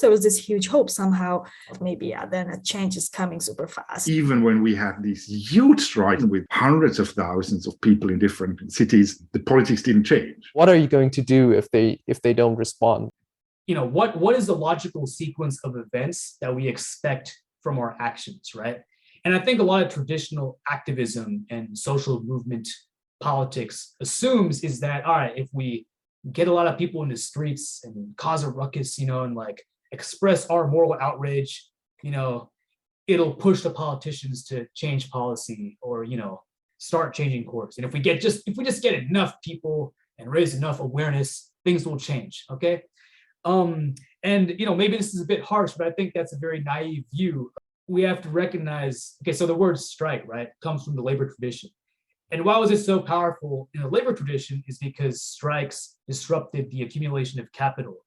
there was this huge hope somehow, maybe then a change is coming super fast. Even when we had these huge strikes with hundreds of thousands of people in different cities, the politics didn't change. What are you going to do if they don't respond? What is the logical sequence of events that we expect from our actions, right? And I think a lot of traditional activism and social movement politics assumes is that, all right, if we get a lot of people in the streets and cause a ruckus, and like express our moral outrage, it'll push the politicians to change policy or, start changing course. And if we just get enough people and raise enough awareness, things will change. Okay. And maybe this is a bit harsh, but I think that's a very naive view. We have to recognize, okay, so the word strike, right, comes from the labor tradition. And why was it so powerful in the labor tradition is because strikes disrupted the accumulation of capital.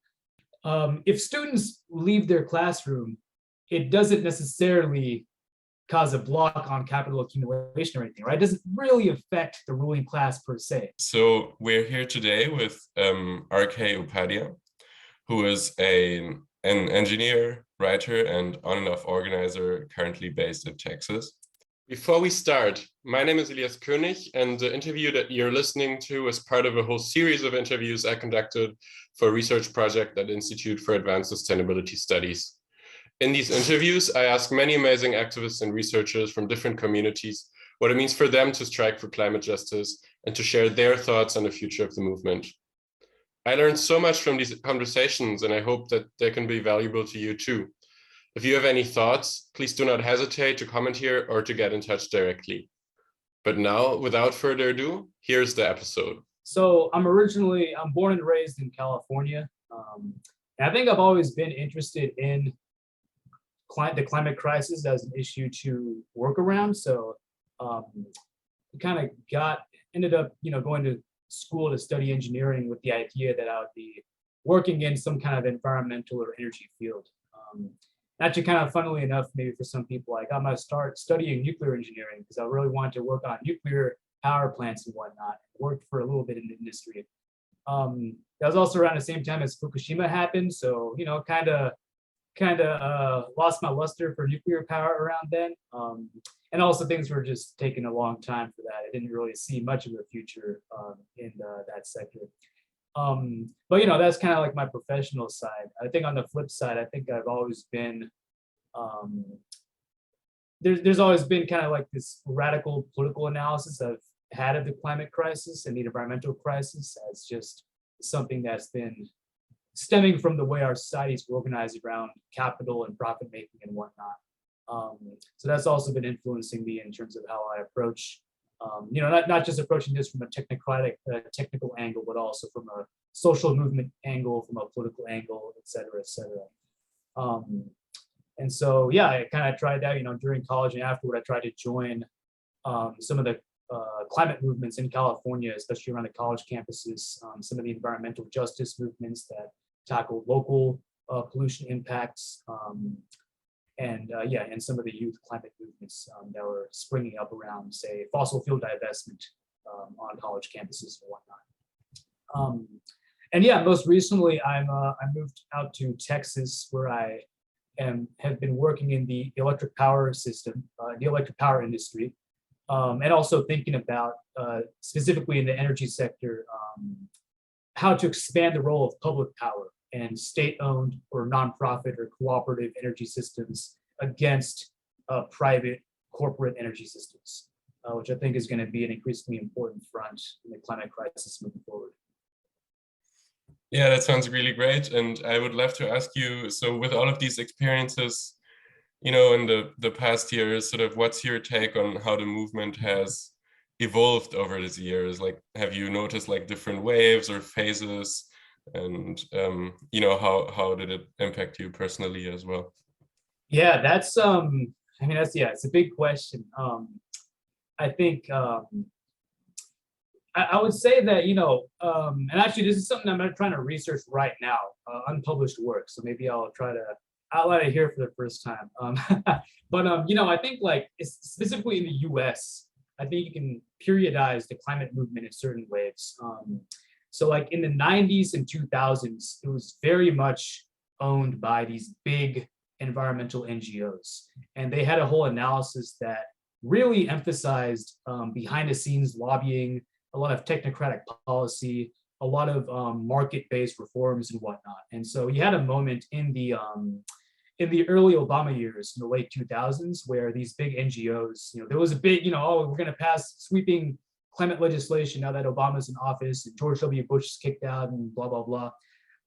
If students leave their classroom, it doesn't necessarily cause a block on capital accumulation or anything, right? It doesn't really affect the ruling class per se. So we're here today with RK Upadhya, who is an engineer, writer, and on and off organizer currently based in Texas. Before we start, my name is Elias König, and the interview that you're listening to is part of a whole series of interviews I conducted for a research project at Institute for Advanced Sustainability Studies. In these interviews, I ask many amazing activists and researchers from different communities what it means for them to strike for climate justice and to share their thoughts on the future of the movement. I learned so much from these conversations, and I hope that they can be valuable to you too. If you have any thoughts, please do not hesitate to comment here or to get in touch directly. But now, without further ado, here's the episode. So I'm born and raised in California. And I think I've always been interested in the climate crisis as an issue to work around. So ended up, going to school to study engineering with the idea that I would be working in some kind of environmental or energy field. Actually, kind of funnily enough, maybe for some people, I got my start studying nuclear engineering because I really wanted to work on nuclear power plants and whatnot. Worked for a little bit in the industry. That was also around the same time as Fukushima happened, so kind of lost my luster for nuclear power around then. And also things were just taking a long time for that. I didn't really see much of a future in that sector. But that's kind of like my professional side. I think on the flip side, I think I've always been, there's always been kind of like this radical political analysis I've had of the climate crisis and the environmental crisis as just something that's been stemming from the way our societies were organized around capital and profit making and whatnot. So that's also been influencing me in terms of how I approach, not just approaching this from a technical angle, but also from a social movement angle, from a political angle, et cetera, et cetera. And so, yeah, I kind of tried that, during college and afterward, I tried to join some of the climate movements in California, especially around the college campuses, some of the environmental justice movements that tackle local pollution impacts, and some of the youth climate movements that were springing up around, say, fossil fuel divestment on college campuses and whatnot. And yeah, most recently, I moved out to Texas, where I have been working in the electric power system, the electric power industry, and also thinking about, specifically in the energy sector, how to expand the role of public power and state-owned or nonprofit or cooperative energy systems against private corporate energy systems, which I think is going to be an increasingly important front in the climate crisis moving forward. Yeah, that sounds really great. And I would love to ask you, so with all of these experiences, in the past years, sort of what's your take on how the movement has evolved over these years? Like, have you noticed like different waves or phases? And how did it impact you personally as well? Yeah, it's a big question. I think I would say that, and actually this is something I'm trying to research right now, unpublished work. So maybe I'll try to outline it here for the first time. But I think like specifically in the US, I think you can periodize the climate movement in certain waves. So like in the 90s and 2000s, it was very much owned by these big environmental NGOs. And they had a whole analysis that really emphasized behind the scenes lobbying, a lot of technocratic policy, a lot of market-based reforms and whatnot. And so you had a moment in the early Obama years, in the late 2000s, where these big NGOs, there was a big, oh, we're going to pass sweeping climate legislation now that Obama's in office and George W. Bush is kicked out and blah, blah, blah.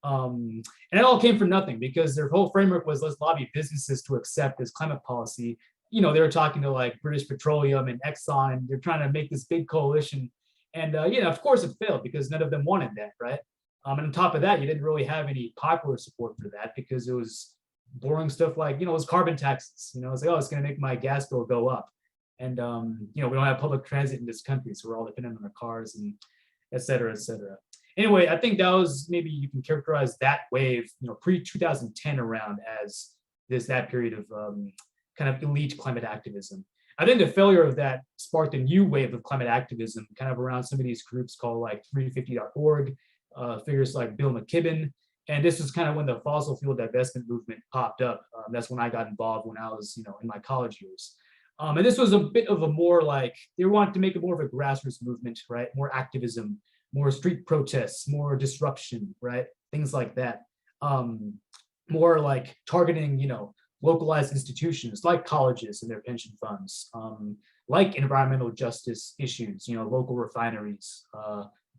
And it all came from nothing because their whole framework was let's lobby businesses to accept this climate policy. They were talking to like British Petroleum and Exxon, and they're trying to make this big coalition. And, of course it failed because none of them wanted that, right? And on top of that, you didn't really have any popular support for that because it was boring stuff like, it was carbon taxes. It's like, oh, it's going to make my gas bill go up. And, we don't have public transit in this country, so we're all dependent on our cars and et cetera, et cetera. Anyway, I think that was, maybe you can characterize that wave, pre-2010 around as that period of kind of elite climate activism. I think the failure of that sparked a new wave of climate activism, kind of around some of these groups called like 350.org, figures like Bill McKibben. And this was kind of when the fossil fuel divestment movement popped up. That's when I got involved when I was, in my college years. And this was a bit of a more like, they wanted to make it more of a grassroots movement, right? More activism, more street protests, more disruption, right? Things like that. More like targeting, localized institutions like colleges and their pension funds, like environmental justice issues, local refineries,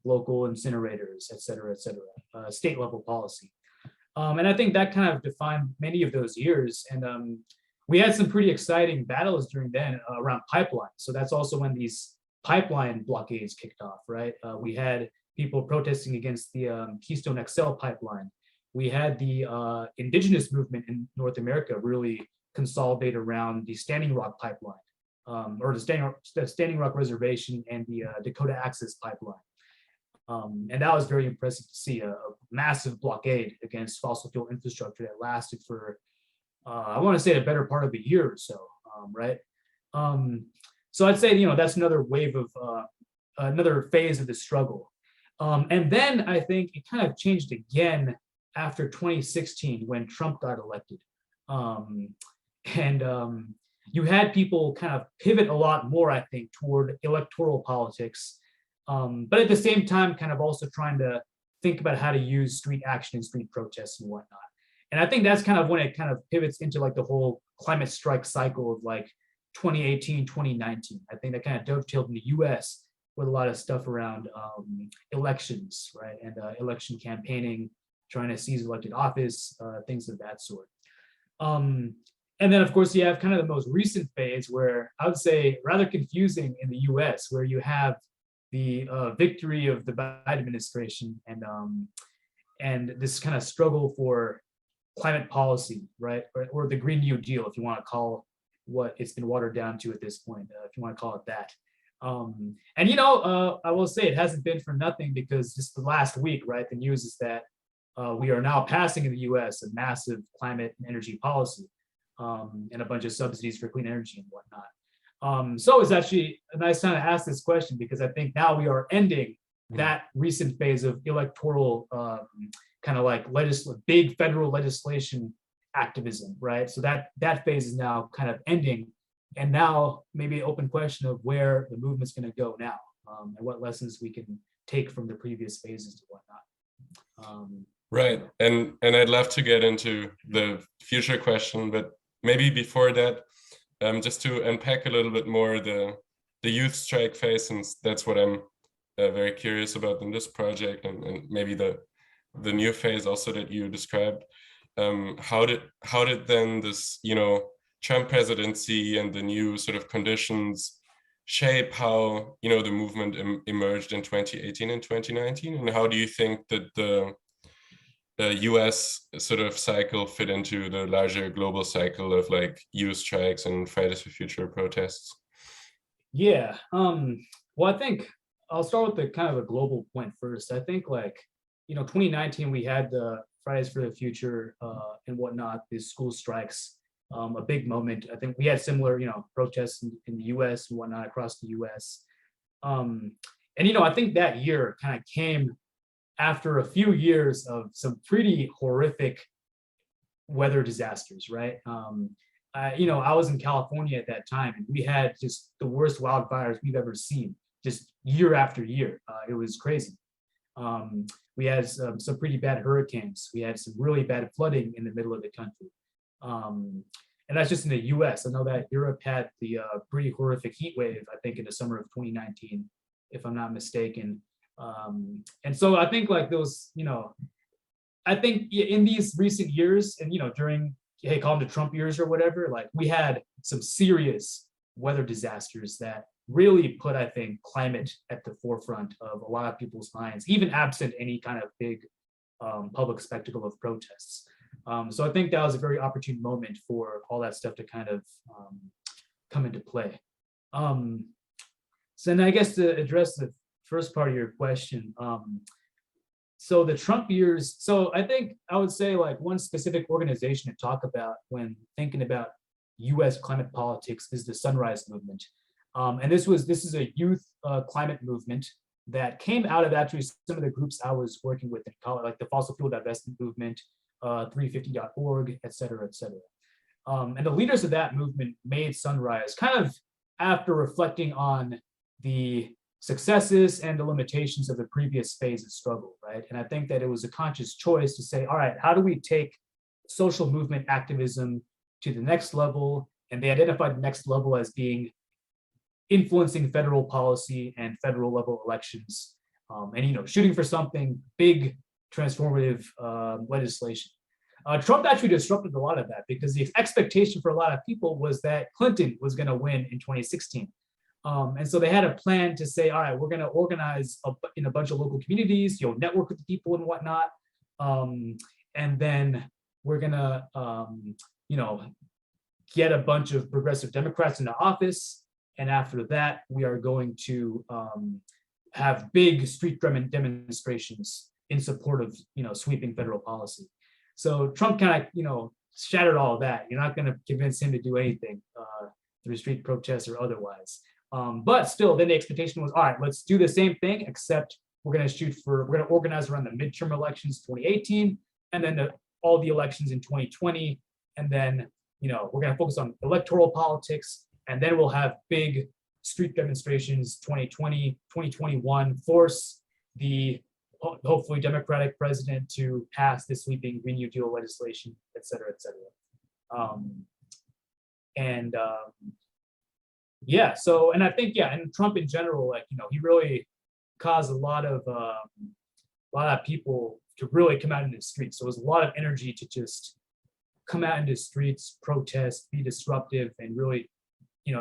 local incinerators, et cetera, state level policy. And I think that kind of defined many of those years. And we had some pretty exciting battles during then around pipelines. So that's also when these pipeline blockades kicked off, right? We had people protesting against the Keystone XL pipeline. We had the indigenous movement in North America really consolidate around the Standing Rock pipeline, or the Standing Rock Reservation and the Dakota Access pipeline. And that was very impressive to see, a massive blockade against fossil fuel infrastructure that lasted for, I want to say, a better part of a year or so, right? So I'd say, that's another wave of, another phase of the struggle. And then I think it kind of changed again after 2016 when Trump got elected. You had people kind of pivot a lot more, I think, toward electoral politics, but at the same time, kind of also trying to think about how to use street action and street protests and whatnot. And I think that's kind of when it kind of pivots into like the whole climate strike cycle of like 2018, 2019. I think that kind of dovetailed in the US with a lot of stuff around elections, right? And election campaigning, trying to seize elected office, things of that sort. And then, of course, you have kind of the most recent phase where I would say rather confusing in the US, where you have the victory of the Biden administration and this kind of struggle for climate policy, right? Or the Green New Deal, if you want to call what it's been watered down to at this point, if you want to call it that. I will say it hasn't been for nothing because just the last week, right, the news is that we are now passing in the US a massive climate and energy policy and a bunch of subsidies for clean energy and whatnot. So it's actually a nice time to ask this question because I think now we are ending that recent phase of electoral kind of like big federal legislation activism, right? So that phase is now kind of ending. And now maybe an open question of where the movement's going to go now and what lessons we can take from the previous phases and whatnot. Right. And I'd love to get into the future question, but maybe before that, just to unpack a little bit more the youth strike phase, since that's what I'm very curious about in this project, and maybe the new phase also that you described. How did then this, Trump presidency and the new sort of conditions shape how, the movement emerged in 2018 and 2019? And how do you think that the US sort of cycle fit into the larger global cycle of like youth strikes and Fridays for Future protests? Yeah, well, I think I'll start with the kind of a global point first. I think 2019, we had the Fridays for the Future and whatnot, these school strikes, a big moment. I think we had similar, protests in the US and whatnot across the US. And, I think that year kind of came after a few years of some pretty horrific weather disasters, right? I was in California at that time, and we had just the worst wildfires we've ever seen, just year after year. It was crazy. We had some pretty bad hurricanes. We had some really bad flooding in the middle of the country. And that's just in the US. I know that Europe had the pretty horrific heat wave, I think, in the summer of 2019, if I'm not mistaken. And so I think like those, I think in these recent years and, during, hey, call them the Trump years or whatever, like we had some serious weather disasters that really put, I think, climate at the forefront of a lot of people's minds, even absent any kind of big public spectacle of protests. So I think that was a very opportune moment for all that stuff to kind of come into play. So then I guess to address the first part of your question, so the Trump years, so I think I would say like one specific organization to talk about when thinking about US climate politics is the Sunrise Movement. And this is a youth climate movement that came out of actually some of the groups I was working with in college, like the Fossil Fuel Divestment Movement, 350.org, et cetera, et cetera. And the leaders of that movement made Sunrise kind of after reflecting on the successes and the limitations of the previous phase of struggle, right? And I think that it was a conscious choice to say, all right, how do we take social movement activism to the next level? And they identified the next level as being influencing federal policy and federal level elections, and shooting for something big, transformative legislation. Trump actually disrupted a lot of that because the expectation for a lot of people was that Clinton was going to win in 2016. And so they had a plan to say, all right, we're going to organize in a bunch of local communities, network with the people and whatnot. And then we're going to, get a bunch of progressive Democrats into office. And after that, we are going to have big street demonstrations in support of, sweeping federal policy. So Trump kind of, shattered all of that. You're not going to convince him to do anything through street protests or otherwise. But still, then the expectation was, all right, let's do the same thing, except we're going to organize around the midterm elections 2018, and then all the elections in 2020. And then, we're going to focus on electoral politics. And then we'll have big street demonstrations 2020, 2021, force the hopefully Democratic president to pass the sweeping Green New Deal legislation, et cetera, et cetera. Yeah, so, and I think, and Trump in general, like, he really caused a lot of people to really come out into the streets. So it was a lot of energy to just come out into the streets, protest, be disruptive, and really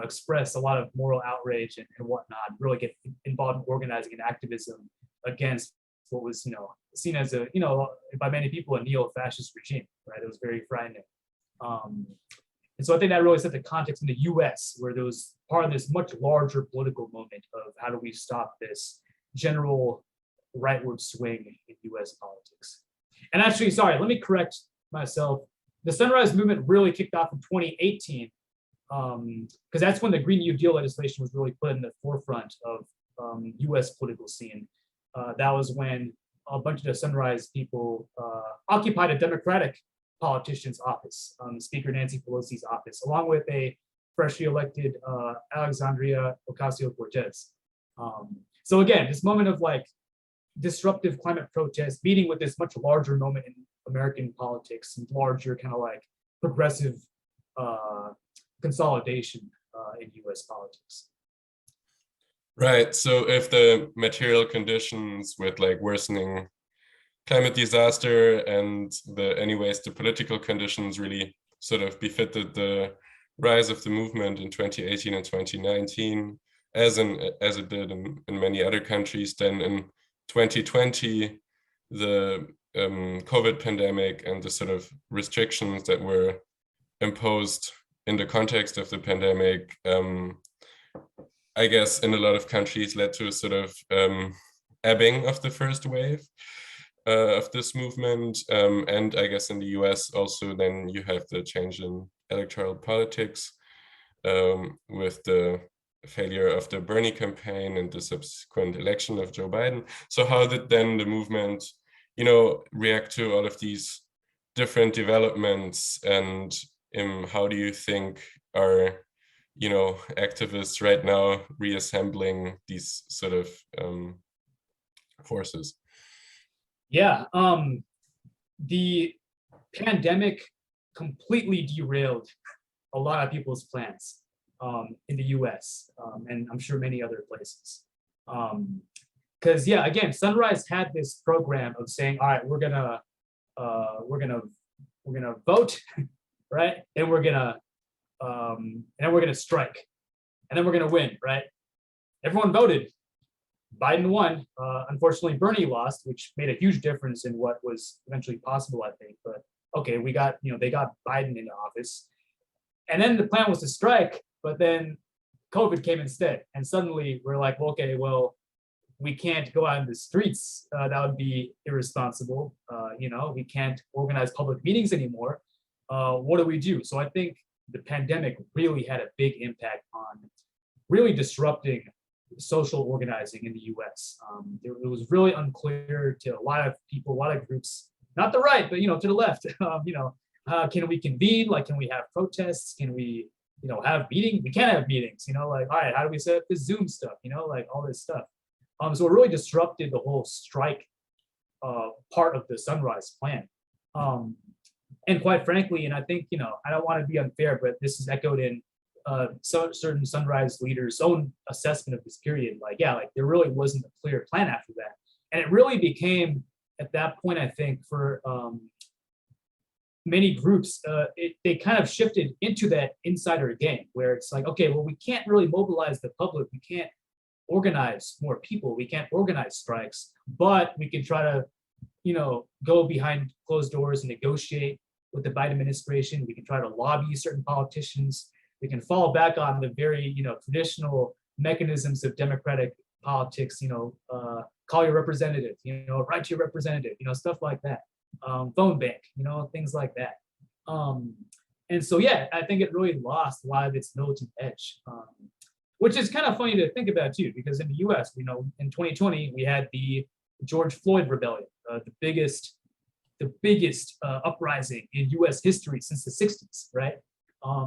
express a lot of moral outrage and whatnot, really get involved in organizing and activism against what was, seen as a, by many people, a neo-fascist regime, right? It was very frightening. And so I think that really set the context in the US, where there was part of this much larger political moment of how do we stop this general rightward swing in US politics. And actually, sorry, let me correct myself. The Sunrise Movement really kicked off in 2018, because that's when the Green New Deal legislation was really put in the forefront of US political scene. That was when a bunch of the Sunrise people occupied a Democratic politician's office, Speaker Nancy Pelosi's office, along with a freshly elected Alexandria Ocasio-Cortez. So again, this moment of like disruptive climate protest meeting with this much larger moment in American politics, and larger kind of like progressive consolidation in US politics. Right. So if the material conditions with like worsening climate disaster and the political conditions really sort of befitted the rise of the movement in 2018 and 2019, as it did in many other countries, then in 2020, the COVID pandemic and the sort of restrictions that were imposed in the context of the pandemic, I guess in a lot of countries led to a sort of ebbing of the first wave of this movement. And I guess in the US also, then you have the change in electoral politics with the failure of the Bernie campaign and the subsequent election of Joe Biden. So how did then the movement, react to all of these different developments, and how do you think are, you know, activists right now reassembling these sort of forces? Yeah, the pandemic completely derailed a lot of people's plans in the US, and I'm sure many other places. Because yeah, again, Sunrise had this program of saying, all right, we're gonna vote, right? And then we're gonna strike, and then we're gonna win, right? Everyone voted. Biden won. Unfortunately, Bernie lost, which made a huge difference in what was eventually possible, I think. But okay, we got, they got Biden into office. And then the plan was to strike, but then COVID came instead. And suddenly we're like, well, okay, well, we can't go out in the streets. That would be irresponsible. We can't organize public meetings anymore. What do we do? So I think the pandemic really had a big impact on really disrupting social organizing in the US. It was really unclear to a lot of people, a lot of groups, not the right, but to the left. Can we convene? Like, can we have protests? Can we, have meetings? We can't have meetings. Like, all right, how do we set up this Zoom stuff? Like all this stuff. So it really disrupted the whole strike part of the Sunrise plan. And quite frankly, and I think, I don't want to be unfair, but this is echoed in certain Sunrise leaders' own assessment of this period. Like there really wasn't a clear plan after that. And it really became, at that point, I think, for many groups, they kind of shifted into that insider game where it's like, okay, well, we can't really mobilize the public. We can't organize more people. We can't organize strikes, but we can try to, go behind closed doors and negotiate with the Biden administration. We can try to lobby certain politicians. We can fall back on the very, traditional mechanisms of democratic politics, call your representative, write to your representative, stuff like that. Phone bank, things like that. And so, yeah, I think it really lost a lot of its militant edge, which is kind of funny to think about too, because in the US, in 2020, we had the George Floyd rebellion, the biggest uprising in US history since the 60s, right?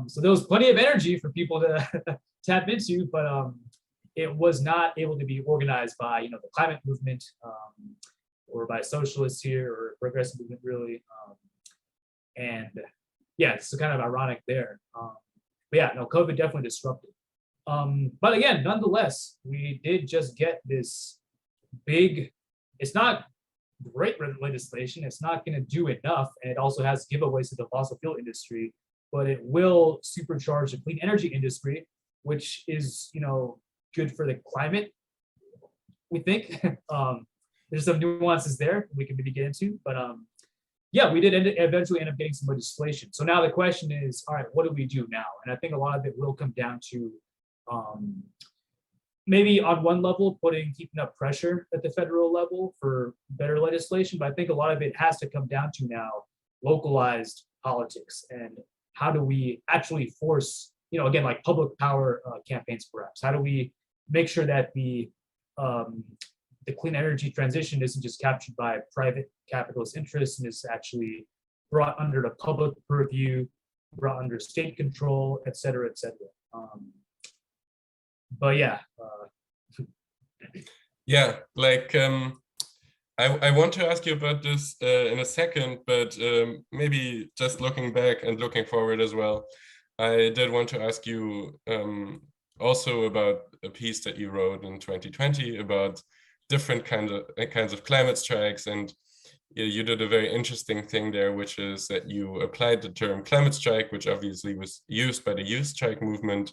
So there was plenty of energy for people to tap into, but it was not able to be organized by, the climate movement or by socialists here or progressive movement really. And yeah, it's kind of ironic there. But yeah, no, COVID definitely disrupted. But again, nonetheless, we did just get this big, it's not great legislation. It's not going to do enough. And it also has giveaways to the fossil fuel industry, but it will supercharge the clean energy industry, which is, good for the climate, we think. There's some nuances there we can maybe get into, but yeah, we did eventually end up getting some legislation. So now the question is, all right, what do we do now? And I think a lot of it will come down to maybe on one level, keeping up pressure at the federal level for better legislation, but I think a lot of it has to come down to now localized politics and how do we actually force, again, like public power campaigns, perhaps. How do we make sure that the clean energy transition isn't just captured by private capitalist interests and is actually brought under the public purview, brought under state control, et cetera, et cetera. But yeah. Yeah, like I want to ask you about this in a second, but maybe just looking back and looking forward as well. I did want to ask you also about a piece that you wrote in 2020 about different kinds of climate strikes, and you did a very interesting thing there, which is that you applied the term climate strike, which obviously was used by the youth strike movement,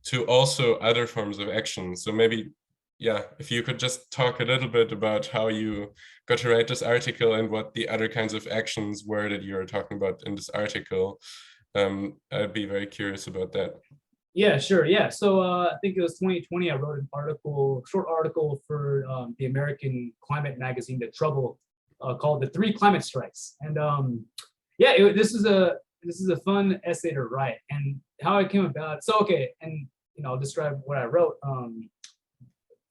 to also other forms of action. So maybe, yeah, if you could just talk a little bit about how you got to write this article and what the other kinds of actions were that you were talking about in this article. I'd be very curious about that. Yeah, sure. Yeah. So I think it was 2020, I wrote a short article for the American climate magazine, The Trouble, called The Three Climate Strikes. And yeah, this is a fun essay to write, and how it came about. So, okay. And, I'll describe what I wrote.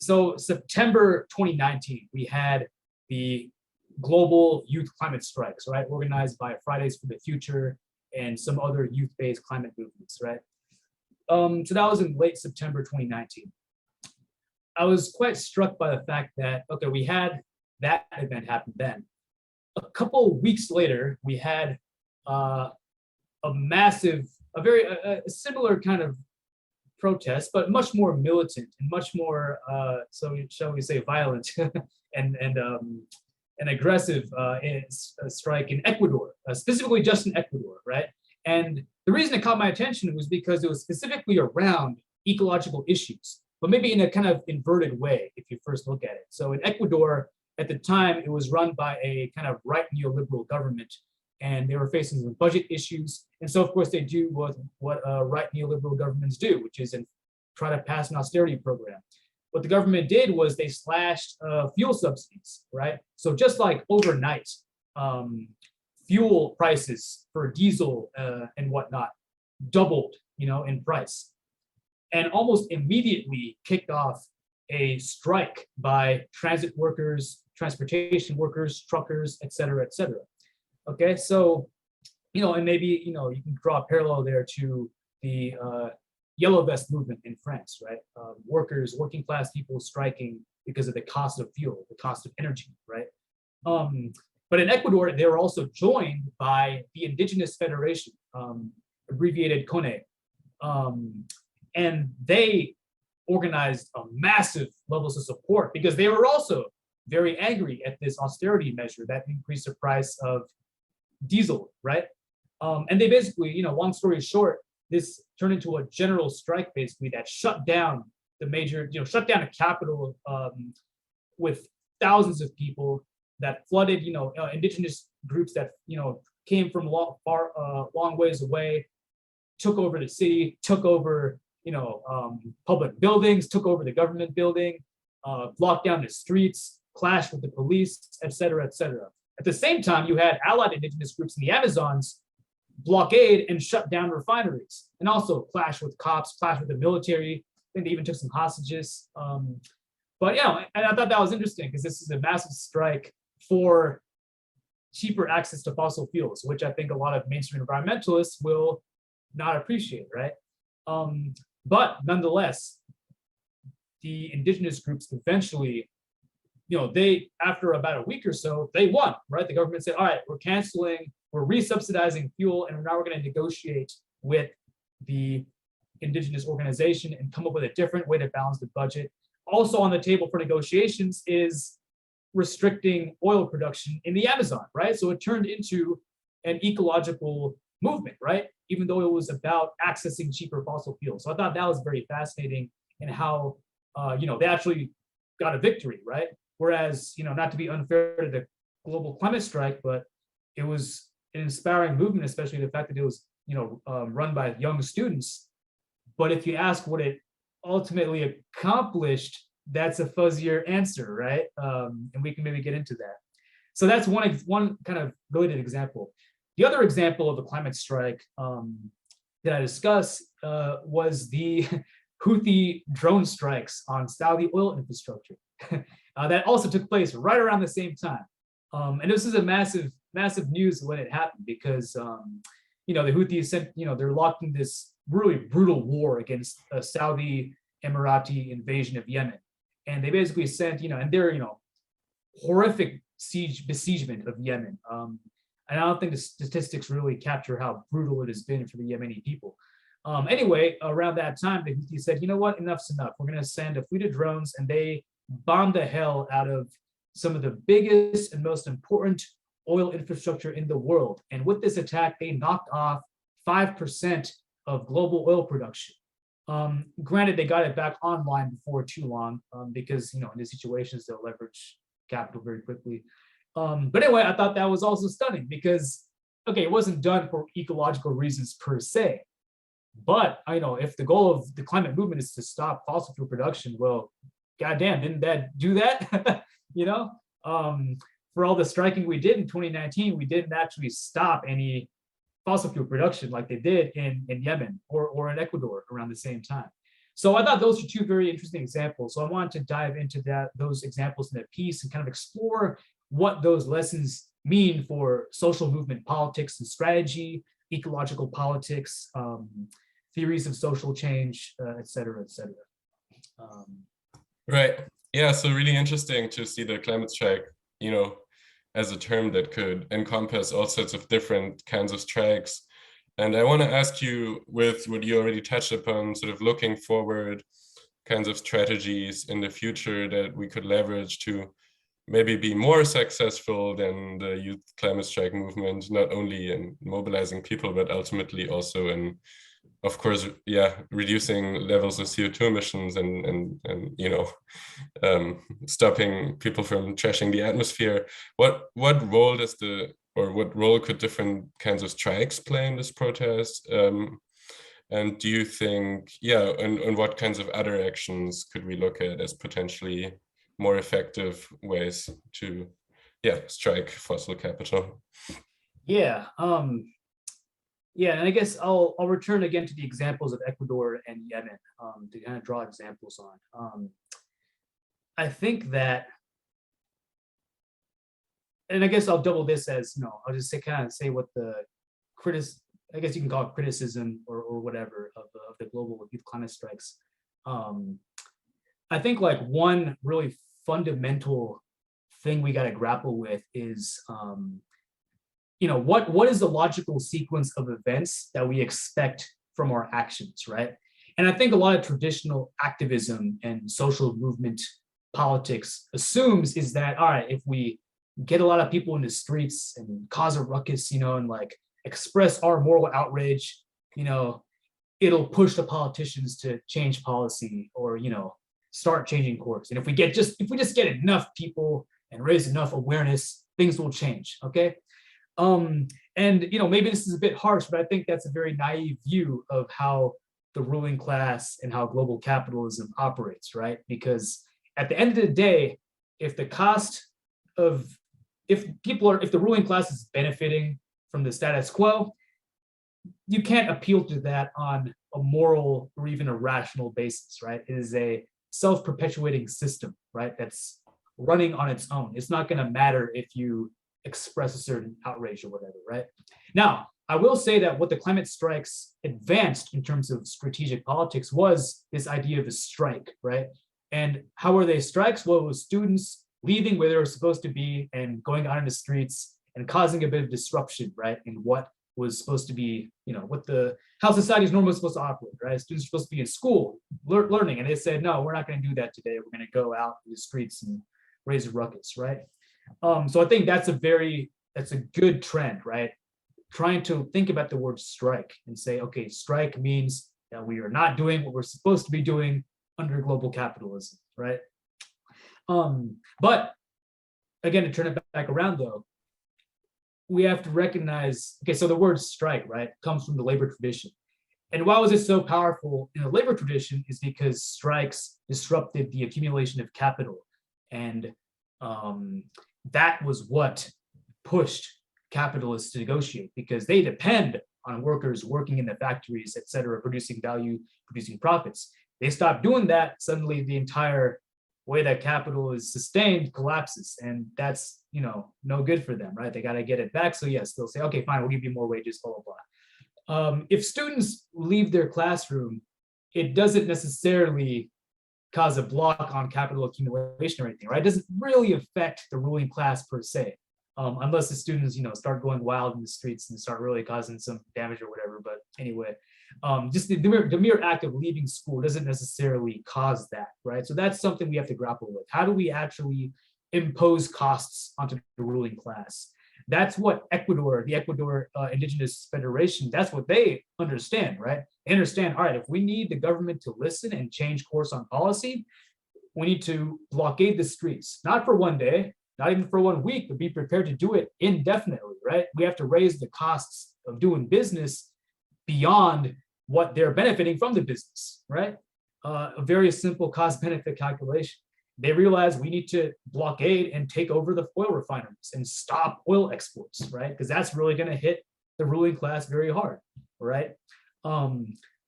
So September 2019, we had the global youth climate strikes, right? Organized by Fridays for the Future and some other youth-based climate movements, right? So that was in late September 2019. I was quite struck by the fact that, okay, we had that event happen then. A couple of weeks later, we had a similar kind of protest, but much more militant and much more, so shall we say, violent and aggressive strike in Ecuador, specifically just in Ecuador, right? And the reason it caught my attention was because it was specifically around ecological issues, but maybe in a kind of inverted way, if you first look at it. So in Ecuador, at the time, it was run by a kind of right neoliberal government, and they were facing some budget issues. And so, of course, they do what right neoliberal governments do, which is try to pass an austerity program. What the government did was they slashed fuel subsidies, right? So just like overnight, fuel prices for diesel and whatnot doubled, in price, and almost immediately kicked off a strike by transit workers, transportation workers, truckers, et cetera, et cetera. Okay, so, and maybe, you can draw a parallel there to the yellow vest movement in France, right? Working class people striking because of the cost of fuel, the cost of energy, right? But in Ecuador, they were also joined by the Indigenous Federation, abbreviated CONE, and they organized a massive levels of support because they were also very angry at this austerity measure that increased the price of diesel, right? And they basically, long story short, this turned into a general strike basically that shut down the major, shut down a capital with thousands of people, that flooded, indigenous groups that, came from long ways away, took over the city, took over, public buildings, took over the government building, blocked down the streets, clashed with the police, et cetera, et cetera. At the same time, you had allied indigenous groups in the Amazons blockade and shut down refineries, and also clashed with cops, clashed with the military. I think they even took some hostages. But and I thought that was interesting because this is a massive strike for cheaper access to fossil fuels, which I think a lot of mainstream environmentalists will not appreciate, right? But nonetheless, the indigenous groups eventually, they, after about a week or so, they won, right? The government said, all right, we're resubsidizing fuel, and now we're going to negotiate with the indigenous organization and come up with a different way to balance the budget. Also on the table for negotiations is restricting oil production in the Amazon, right? So it turned into an ecological movement, right? Even though it was about accessing cheaper fossil fuels. So I thought that was very fascinating in how, they actually got a victory, right? Whereas, not to be unfair to the global climate strike, but it was an inspiring movement, especially the fact that it was, run by young students. But if you ask what it ultimately accomplished, that's a fuzzier answer, right? And we can maybe get into that. So that's one kind of related example. The other example of a climate strike that I discussed was the Houthi drone strikes on Saudi oil infrastructure. That also took place right around the same time. And this is a massive news when it happened because, the Houthis sent, they're locked in this really brutal war against a Saudi Emirati invasion of Yemen. And they basically sent, and their, horrific besiegement of Yemen. And I don't think the statistics really capture how brutal it has been for the Yemeni people. Anyway, around that time, the Houthis said, you know what, enough's enough. We're going to send a fleet of drones, and they bombed the hell out of some of the biggest and most important oil infrastructure in the world. And with this attack, they knocked off 5% of global oil production. Granted, they got it back online before too long because, in these situations, they'll leverage capital very quickly. But anyway, I thought that was also stunning because, okay, it wasn't done for ecological reasons per se. But, if the goal of the climate movement is to stop fossil fuel production, well, goddamn, didn't that do that? For all the striking we did in 2019, we didn't actually stop any fossil fuel production like they did in Yemen or in Ecuador around the same time. So I thought those are two very interesting examples. So I wanted to dive into those examples in a piece and kind of explore what those lessons mean for social movement politics and strategy, ecological politics, theories of social change, et cetera, et cetera. Right. Yeah. So really interesting to see the climate strike, as a term that could encompass all sorts of different kinds of strikes. And I want to ask you, with what you already touched upon, sort of looking forward, kinds of strategies in the future that we could leverage to maybe be more successful than the youth climate strike movement, not only in mobilizing people, but ultimately also in, of course, reducing levels of CO2 emissions and stopping people from trashing the atmosphere. What role what role could different kinds of strikes play in this protest? And do you think, and what kinds of other actions could we look at as potentially more effective ways to, strike fossil capital? Yeah. And I guess I'll return again to the examples of Ecuador and Yemen to kind of draw examples on. I think that, and I guess I'll double this as, I'll just say what the I guess you can call it criticism or whatever of the global youth climate strikes. I think like one really fundamental thing we got to grapple with is, what is the logical sequence of events that we expect from our actions, right? And I think a lot of traditional activism and social movement politics assumes is that, all right, if we get a lot of people in the streets and cause a ruckus, and like express our moral outrage, it'll push the politicians to change policy or, start changing course. And if we just get enough people and raise enough awareness, things will change. Okay. And maybe this is a bit harsh, but I think that's a very naive view of how the ruling class and how global capitalism operates, right? Because at the end of the day, if the ruling class is benefiting from the status quo, you can't appeal to that on a moral or even a rational basis, right? It is a self-perpetuating system, right? That's running on its own. It's not going to matter if you express a certain outrage or whatever, right? Now, I will say that what the climate strikes advanced in terms of strategic politics was this idea of a strike, right? And how were they strikes? Well, it was students leaving where they were supposed to be and going out in the streets and causing a bit of disruption, right? In what was supposed to be, how society is normally supposed to operate, right? Students are supposed to be in school learning, and they said, no, we're not going to do that today. We're going to go out in the streets and raise a ruckus, right? So I think that's a good trend, right? Trying to think about the word strike and say, okay, strike means that we are not doing what we're supposed to be doing under global capitalism, right? But again, to turn it back around though, we have to recognize, okay, so the word strike, right, comes from the labor tradition. And why was it so powerful in the labor tradition is because strikes disrupted the accumulation of capital. And that was what pushed capitalists to negotiate, because they depend on workers working in the factories, et cetera, producing value, producing profits. They stop doing that, suddenly the entire way that capital is sustained collapses, and that's no good for them, right? They got to get it back. So yes, they'll say, okay, fine, we'll give you more wages, blah blah blah. If students leave their classroom, it doesn't necessarily cause a block on capital accumulation or anything, right? It doesn't really affect the ruling class per se, unless the students start going wild in the streets and start really causing some damage or whatever. But anyway, just the mere act of leaving school doesn't necessarily cause that, right? So that's something we have to grapple with. How do we actually impose costs onto the ruling class? That's what the Ecuador Indigenous Federation, that's what they understand, right? They understand, all right, if we need the government to listen and change course on policy, we need to blockade the streets, not for one day, not even for 1 week, but be prepared to do it indefinitely, right? We have to raise the costs of doing business beyond what they're benefiting from the business, right? A very simple cost-benefit calculation. They realize we need to blockade and take over the oil refineries and stop oil exports, right? Because that's really going to hit the ruling class very hard, right?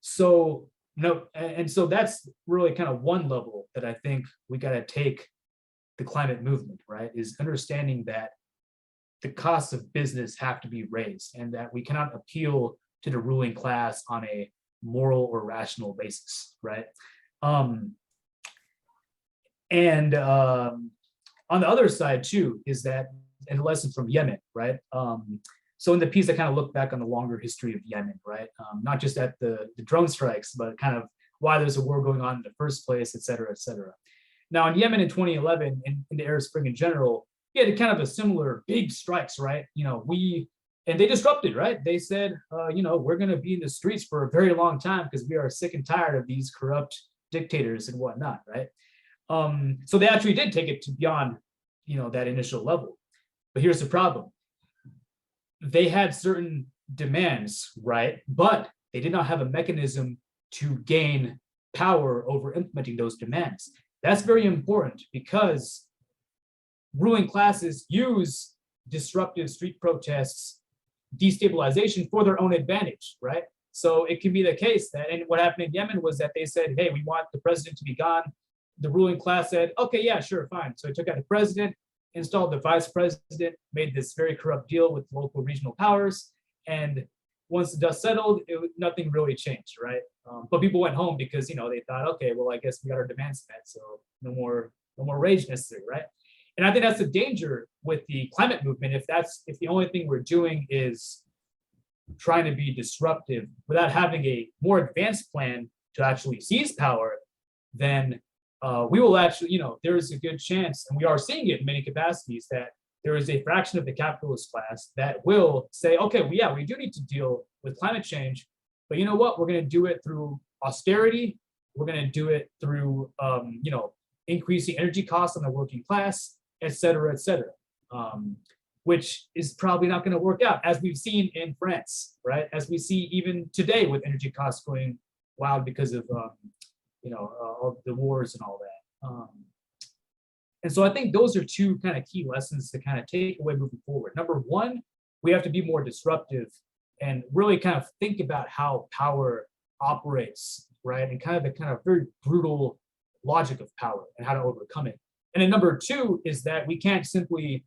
So that's really kind of one level that I think we got to take the climate movement, right, is understanding that the costs of business have to be raised and that we cannot appeal to the ruling class on a moral or rational basis, right? On the other side too is that, and a lesson from Yemen, right? So in the piece, I kind of look back on the longer history of Yemen, right? Not just at the drone strikes, but kind of why there's a war going on in the first place, et cetera, et cetera. Now in Yemen in 2011, and in the Arab Spring in general, we had kind of a similar big strikes, right? And they disrupted, right? They said, we're going to be in the streets for a very long time because we are sick and tired of these corrupt dictators and whatnot, right? So they actually did take it to beyond, that initial level. But here's the problem. They had certain demands, right? But they did not have a mechanism to gain power over implementing those demands. That's very important because ruling classes use disruptive street protests, destabilization for their own advantage, right? So it can be the case that, and what happened in Yemen was that they said, hey, we want the president to be gone. The ruling class said, okay, yeah, sure, fine. So it took out the president, installed the vice president, made this very corrupt deal with local regional powers. And once the dust settled, nothing really changed, right? But people went home because, they thought, okay, well, I guess we got our demands met. So no more rage necessary, right? And I think that's the danger with the climate movement. If the only thing we're doing is trying to be disruptive without having a more advanced plan to actually seize power, then we will actually, there is a good chance, and we are seeing it in many capacities, that there is a fraction of the capitalist class that will say, okay, well, yeah, we do need to deal with climate change, but you know what? We're going to do it through austerity. We're going to do it through, increasing energy costs on the working class, et cetera, which is probably not going to work out, as we've seen in France, right? As we see even today with energy costs going wild because of, all the wars and all that. And so I think those are two kind of key lessons to kind of take away moving forward. Number one, we have to be more disruptive and really kind of think about how power operates, right? And kind of the very brutal logic of power and how to overcome it. And then number two is that we can't simply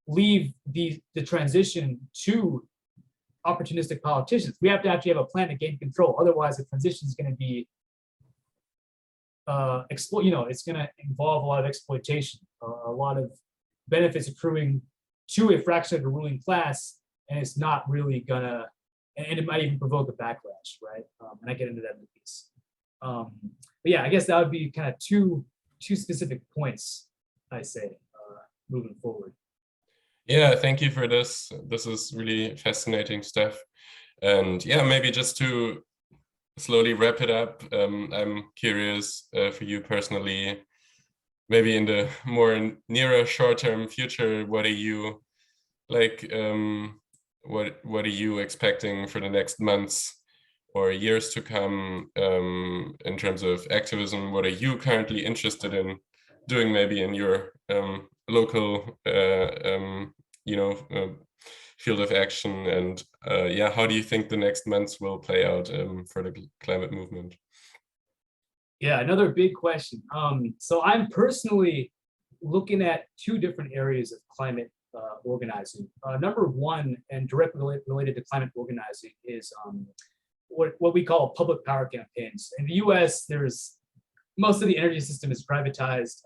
leave the transition to opportunistic politicians. We have to actually have a plan to gain control. Otherwise, the transition is going to be it's going to involve a lot of exploitation, a lot of benefits accruing to a fraction of the ruling class, and it's not really gonna, and it might even provoke a backlash, right? And I get into that in the piece. But yeah, I guess that would be kind of two specific points, I say, moving forward. Yeah, thank you for this. This is really fascinating stuff. And yeah, maybe just to slowly wrap it up, I'm curious for you personally, maybe in the more nearer short-term future, what are you like, what are you expecting for the next months or years to come in terms of activism? What are you currently interested in doing maybe in your local field of action, and yeah, how do you think the next months will play out for the climate movement? Yeah, another big question. So I'm personally looking at two different areas of climate organizing. Number one, and directly related to climate organizing, is what we call public power campaigns. In the US, there's most of the energy system is privatized.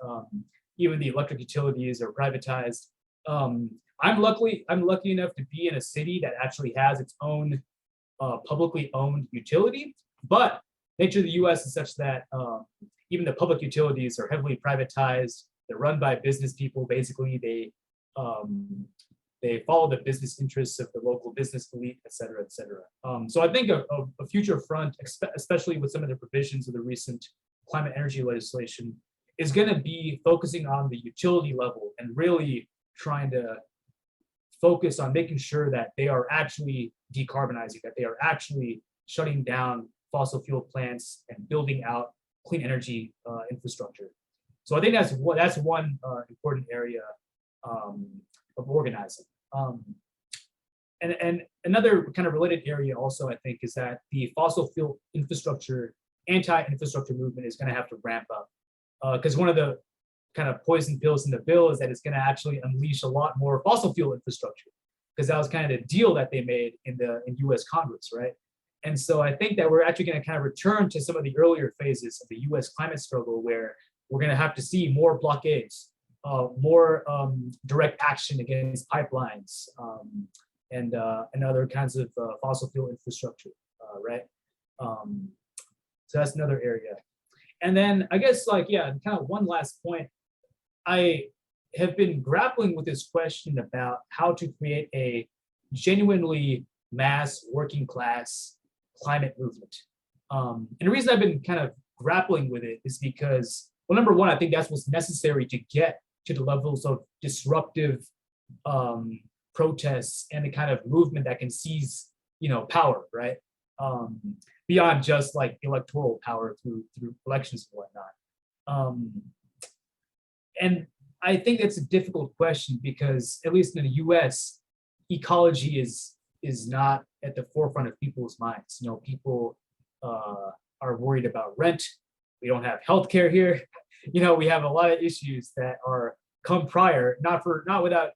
Even the electric utilities are privatized. I'm lucky enough to be in a city that actually has its own publicly owned utility, but nature of the US is such that even the public utilities are heavily privatized. They're run by business people. Basically, they follow the business interests of the local business elite, et cetera, et cetera. So I think a future front, especially with some of the provisions of the recent climate energy legislation, is going to be focusing on the utility level and really trying to focus on making sure that they are actually decarbonizing, that they are actually shutting down fossil fuel plants and building out clean energy infrastructure. So I think that's one important area of organizing. And another kind of related area also, I think, is that the fossil fuel infrastructure, anti-infrastructure movement is going to have to ramp up. Because one of the kind of poison pills in the bill is that it's going to actually unleash a lot more fossil fuel infrastructure, because that was kind of the deal that they made in U.S. Congress, right? And so I think that we're actually going to kind of return to some of the earlier phases of the U.S. climate struggle, where we're going to have to see more blockades, more direct action against pipelines, and other kinds of fossil fuel infrastructure, right? So that's another area. And then I guess, like, yeah, kind of one last point. I have been grappling with this question about how to create a genuinely mass working class climate movement. And the reason I've been kind of grappling with it is because, well, number one, I think that's what's necessary to get to the levels of disruptive protests and the kind of movement that can seize, power, right? Beyond just like electoral power through elections and whatnot. And I think that's a difficult question because, at least in the US, ecology is not at the forefront of people's minds. People are worried about rent. We don't have healthcare here. We have a lot of issues that come prior, not without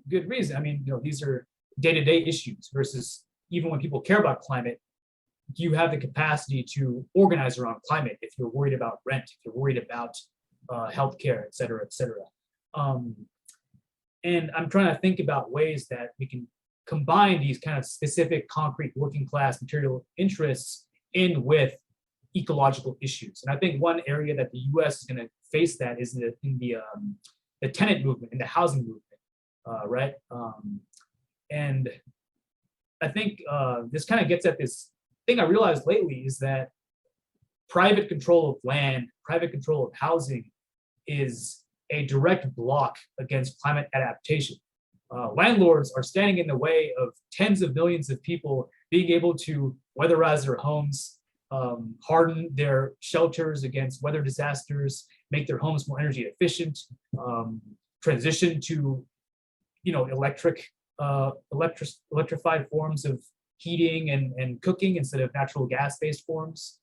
good reason. I mean, these are day-to-day issues versus even when people care about climate, you have the capacity to organize around climate if you're worried about rent, if you're worried about healthcare, et cetera, et cetera. And I'm trying to think about ways that we can combine these kind of specific concrete working class material interests in with ecological issues. And I think one area that the US is going to face that is in the tenant movement, in the housing movement, right? And I think this kind of gets at this thing I realized lately, is that private control of land, private control of housing is a direct block against climate adaptation. Landlords are standing in the way of tens of millions of people being able to weatherize their homes, harden their shelters against weather disasters, make their homes more energy efficient, transition to electrified forms of heating and cooking instead of natural gas-based forms,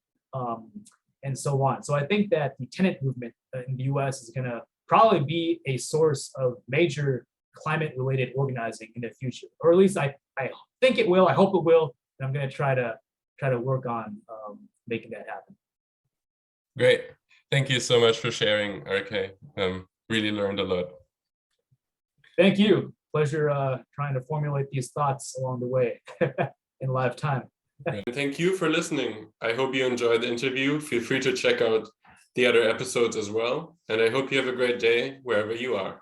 and so on. So I think that the tenant movement in the US is going to probably be a source of major climate-related organizing in the future, or at least I think it will. I hope it will, and I'm going to try to work on making that happen. Great. Thank you so much for sharing, RK. Really learned a lot. Thank you. Pleasure trying to formulate these thoughts along the way in live time. And thank you for listening. I hope you enjoyed the interview. Feel free to check out the other episodes as well. And I hope you have a great day wherever you are.